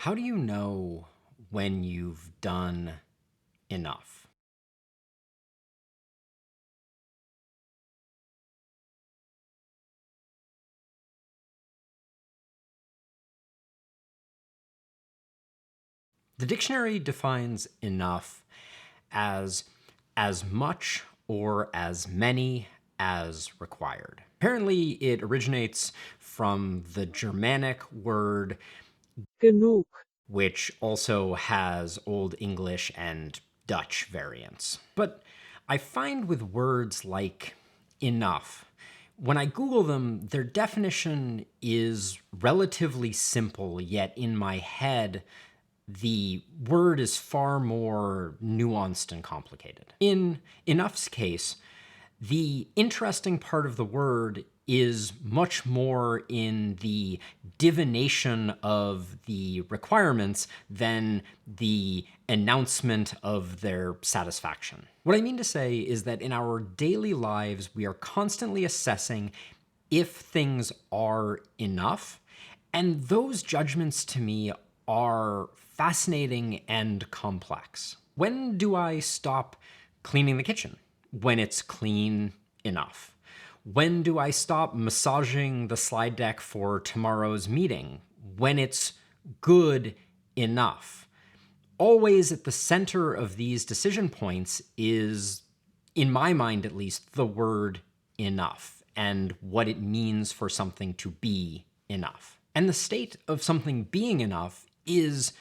How do you know when you've done enough? The dictionary defines enough as much or as many as required. Apparently, it originates from the Germanic word Genug, which also has Old English and Dutch variants. But I find with words like enough, when I Google them, their definition is relatively simple, yet in my head, the word is far more nuanced and complicated. In enough's case, the interesting part of the word is much more in the divination of the requirements than the announcement of their satisfaction. What I mean to say is that in our daily lives, we are constantly assessing if things are enough, and those judgments to me are fascinating and complex. When do I stop cleaning the kitchen? When it's clean enough. When do I stop massaging the slide deck for tomorrow's meeting? When it's good enough. Always at the center of these decision points is, in my mind at least, the word enough and what it means for something to be enough. And the state of something being enough is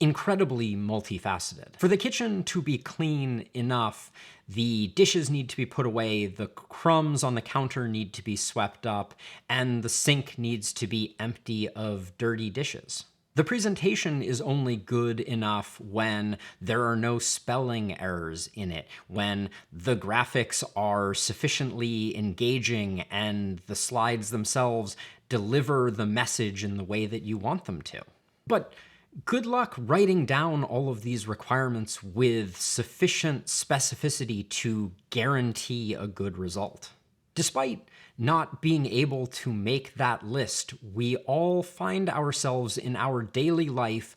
incredibly multifaceted. For the kitchen to be clean enough, the dishes need to be put away, the crumbs on the counter need to be swept up, and the sink needs to be empty of dirty dishes. The presentation is only good enough when there are no spelling errors in it, when the graphics are sufficiently engaging and the slides themselves deliver the message in the way that you want them to. But good luck writing down all of these requirements with sufficient specificity to guarantee a good result. Despite not being able to make that list, we all find ourselves in our daily life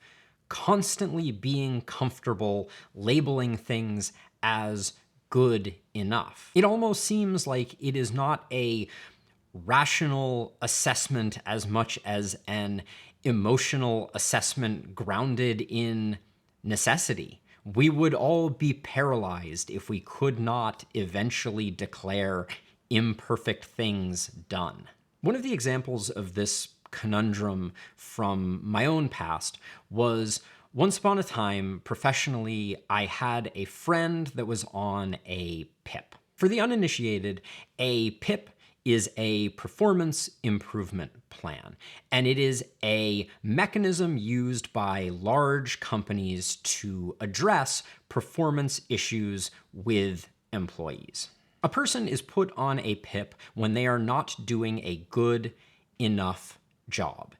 constantly being comfortable labeling things as good enough. It almost seems like it is not a rational assessment as much as an emotional assessment grounded in necessity. We would all be paralyzed if we could not eventually declare imperfect things done. One of the examples of this conundrum from my own past was once upon a time, professionally, I had a friend that was on a PIP. For the uninitiated, a PIP is a performance improvement plan, and it is a mechanism used by large companies to address performance issues with employees. A person is put on a PIP when they are not doing a good enough job.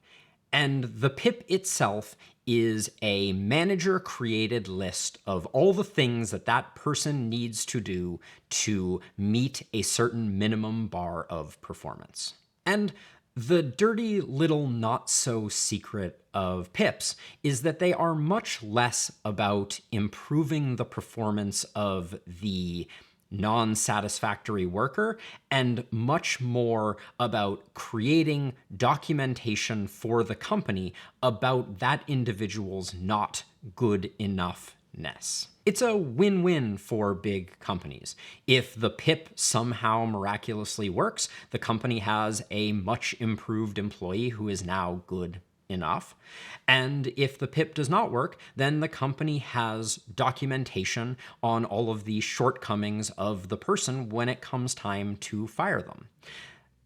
And the PIP itself is a manager-created list of all the things that that person needs to do to meet a certain minimum bar of performance. And the dirty little not-so-secret of PIPs is that they are much less about improving the performance of the non-satisfactory worker and much more about creating documentation for the company about that individual's not good enoughness. It's a win-win for big companies. If the PIP somehow miraculously works, the company has a much improved employee who is now good enough. And if the PIP does not work, then the company has documentation on all of the shortcomings of the person when it comes time to fire them.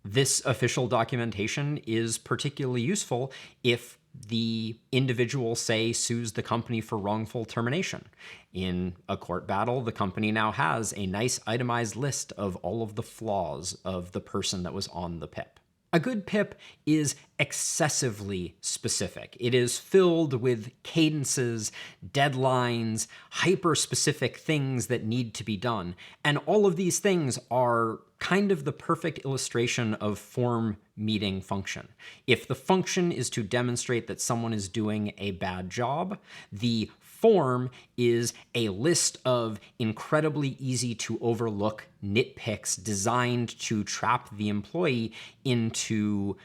This official documentation is particularly useful if the individual, say, sues the company for wrongful termination. In a court battle, the company now has a nice itemized list of all of the flaws of the person that was on the PIP. A good PIP is excessively specific. It is filled with cadences, deadlines, hyper-specific things that need to be done. And all of these things are kind of the perfect illustration of form meeting function. If the function is to demonstrate that someone is doing a bad job, the form is a list of incredibly easy to overlook nitpicks designed to trap the employee into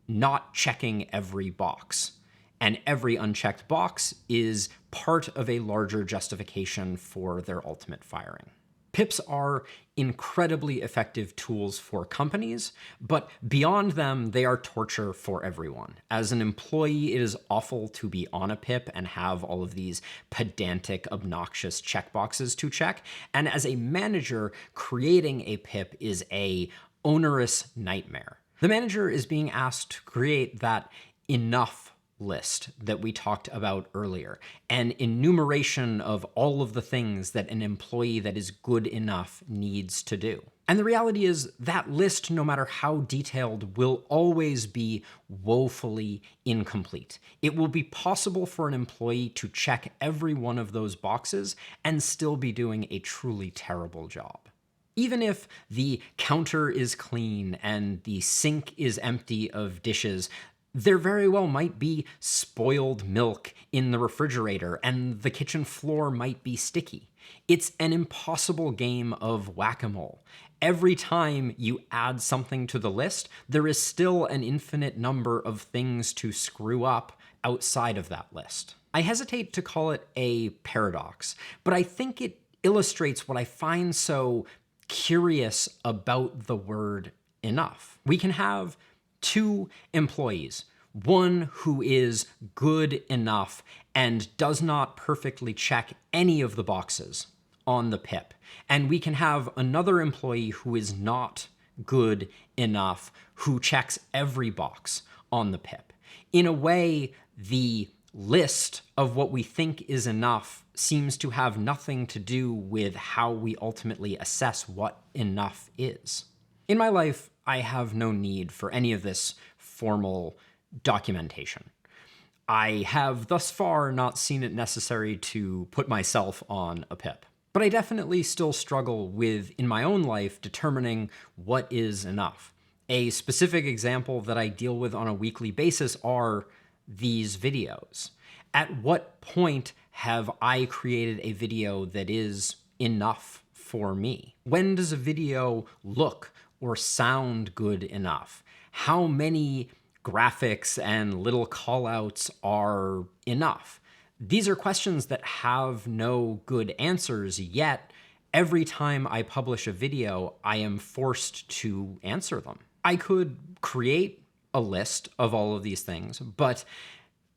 not checking every box. And every unchecked box is part of a larger justification for their ultimate firing. PIPs are incredibly effective tools for companies, but beyond them, they are torture for everyone. As an employee, it is awful to be on a PIP and have all of these pedantic, obnoxious checkboxes to check. And as a manager, creating a PIP is a onerous nightmare. The manager is being asked to create that enough list that we talked about earlier, an enumeration of all of the things that an employee that is good enough needs to do. And the reality is that list, no matter how detailed, will always be woefully incomplete. It will be possible for an employee to check every one of those boxes and still be doing a truly terrible job. Even if the counter is clean and the sink is empty of dishes, there very well might be spoiled milk in the refrigerator and the kitchen floor might be sticky. It's an impossible game of whack-a-mole. Every time you add something to the list, there is still an infinite number of things to screw up outside of that list. I hesitate to call it a paradox, but I think it illustrates what I find so curious about the word enough. We can have two employees, one who is good enough and does not perfectly check any of the boxes on the PIP. And we can have another employee who is not good enough, who checks every box on the PIP. In a way, the list of what we think is enough seems to have nothing to do with how we ultimately assess what enough is. In my life, I have no need for any of this formal documentation. I have thus far not seen it necessary to put myself on a PIP. But I definitely still struggle with, in my own life, determining what is enough. A specific example that I deal with on a weekly basis are these videos. At what point have I created a video that is enough for me? When does a video look or sound good enough? How many graphics and little callouts are enough? These are questions that have no good answers, yet every time I publish a video, I am forced to answer them. I could create a list of all of these things, but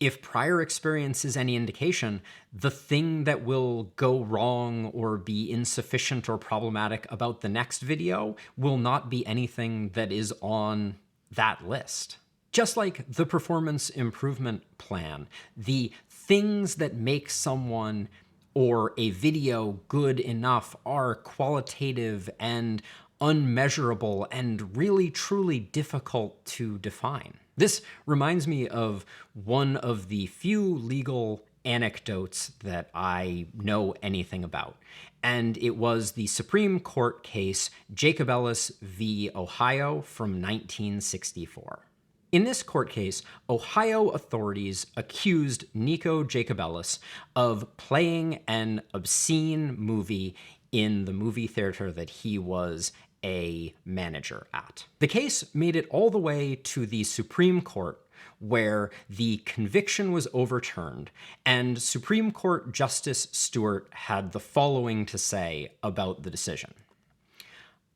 if prior experience is any indication, the thing that will go wrong or be insufficient or problematic about the next video will not be anything that is on that list. Just like the performance improvement plan, the things that make someone or a video good enough are qualitative and unmeasurable and really truly difficult to define. This reminds me of one of the few legal anecdotes that I know anything about, and it was the Supreme Court case Jacobellis v. Ohio from 1964. In this court case, Ohio authorities accused Nico Jacobellis of playing an obscene movie in the movie theater that he was a manager at. The case made it all the way to the Supreme Court, where the conviction was overturned, and Supreme Court Justice Stewart had the following to say about the decision.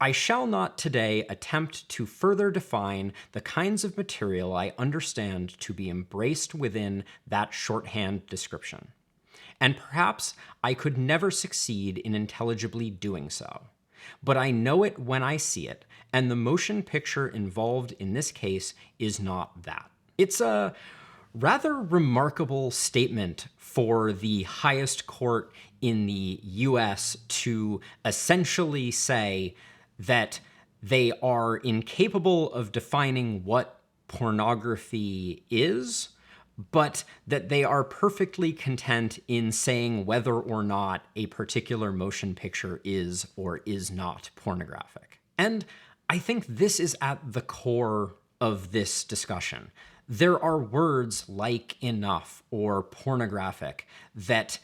I shall not today attempt to further define the kinds of material I understand to be embraced within that shorthand description, and perhaps I could never succeed in intelligibly doing so. But I know it when I see it, and the motion picture involved in this case is not that. It's a rather remarkable statement for the highest court in the US to essentially say that they are incapable of defining what pornography is, but that they are perfectly content in saying whether or not a particular motion picture is or is not pornographic. And I think this is at the core of this discussion. There are words like enough or pornographic that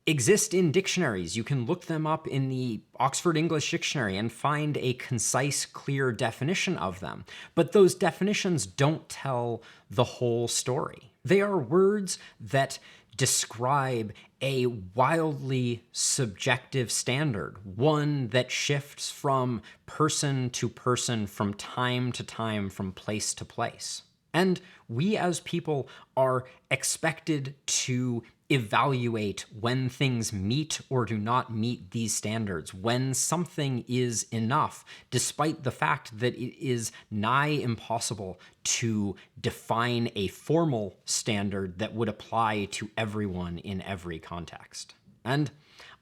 exist in dictionaries. You can look them up in the Oxford English Dictionary and find a concise, clear definition of them. But those definitions don't tell the whole story. They are words that describe a wildly subjective standard, one that shifts from person to person, from time to time, from place to place. And we as people are expected to evaluate when things meet or do not meet these standards, when something is enough, despite the fact that it is nigh impossible to define a formal standard that would apply to everyone in every context. And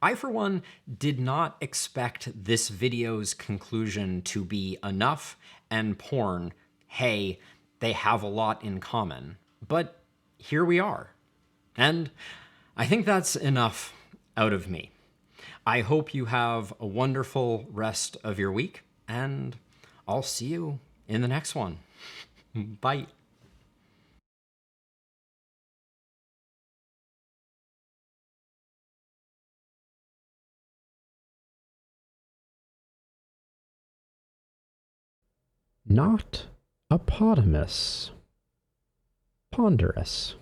I, for one, did not expect this video's conclusion to be enough and porn, hey, they have a lot in common. But here we are. And I think that's enough out of me. I hope you have a wonderful rest of your week, and I'll see you in the next one. Bye. Not apotamus. Ponderous.